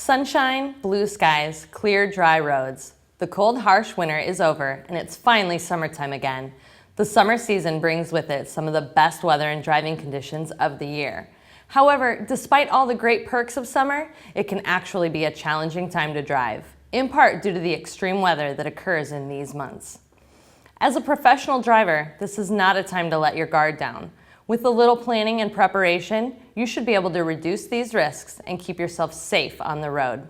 Sunshine, blue skies, clear, dry roads. The cold, harsh winter is over, and it's finally summertime again. The summer season brings with it some of the best weather and driving conditions of the year. However, despite all the great perks of summer, it can actually be a challenging time to drive, in part due to the extreme weather that occurs in these months. As a professional driver, this is not a time to let your guard down. With a little planning and preparation, you should be able to reduce these risks and keep yourself safe on the road.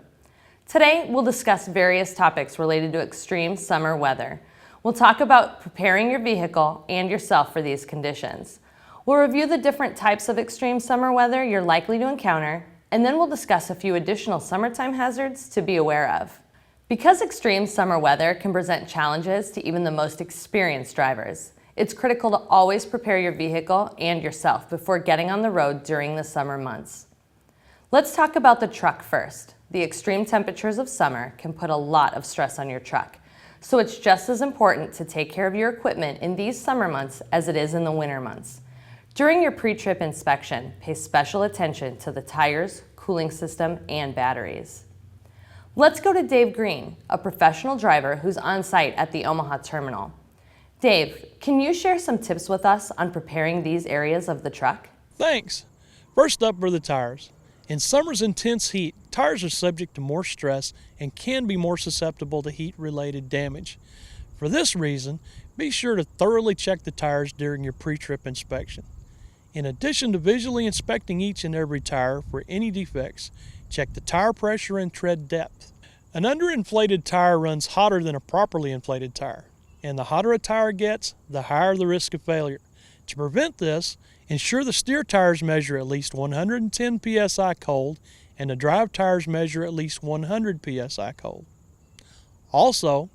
Today, we'll discuss various topics related to extreme summer weather. We'll talk about preparing your vehicle and yourself for these conditions. We'll review the different types of extreme summer weather you're likely to encounter, and then we'll discuss a few additional summertime hazards to be aware of. Because extreme summer weather can present challenges to even the most experienced drivers, it's critical to always prepare your vehicle and yourself before getting on the road during the summer months. Let's talk about the truck first. The extreme temperatures of summer can put a lot of stress on your truck, so it's just as important to take care of your equipment in these summer months as it is in the winter months. During your pre-trip inspection, pay special attention to the tires, cooling system, and batteries. Let's go to Dave Green, a professional driver who's on site at the Omaha terminal. Dave, can you share some tips with us on preparing these areas of the truck? Thanks. First up are the tires. In summer's intense heat, tires are subject to more stress and can be more susceptible to heat-related damage. For this reason, be sure to thoroughly check the tires during your pre-trip inspection. In addition to visually inspecting each and every tire for any defects, check the tire pressure and tread depth. An underinflated tire runs hotter than a properly inflated tire, and the hotter a tire gets, the higher the risk of failure. To prevent this, ensure the steer tires measure at least 110 psi cold and the drive tires measure at least 100 psi cold. Also,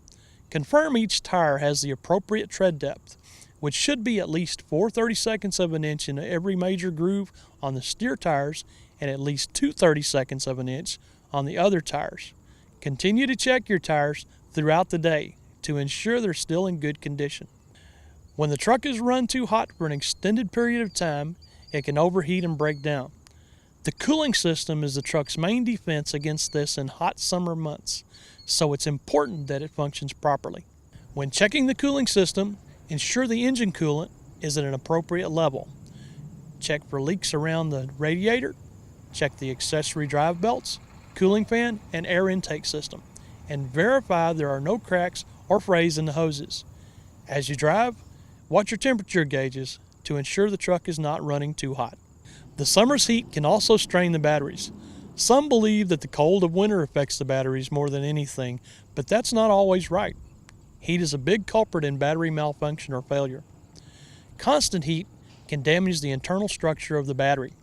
confirm each tire has the appropriate tread depth, which should be at least 4/32 of an inch in every major groove on the steer tires and at least 2/32 of an inch on the other tires. Continue to check your tires throughout the day to ensure they're still in good condition. When the truck is run too hot for an extended period of time, it can overheat and break down. The cooling system is the truck's main defense against this in hot summer months, so it's important that it functions properly. When checking the cooling system, ensure the engine coolant is at an appropriate level. Check for leaks around the radiator, check the accessory drive belts, cooling fan, and air intake system, and verify there are no cracks or frays in the hoses. As you drive, watch your temperature gauges to ensure the truck is not running too hot. The summer's heat can also strain the batteries. Some believe that the cold of winter affects the batteries more than anything, but that's not always right. Heat is a big culprit in battery malfunction or failure. Constant heat can damage the internal structure of the battery.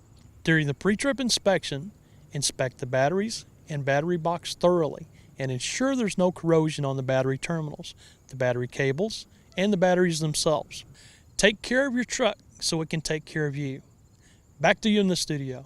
During the pre-trip inspection, inspect the batteries and battery box thoroughly and ensure there's no corrosion on the battery terminals, the battery cables, and the batteries themselves. Take care of your truck so it can take care of you. Back to you in the studio.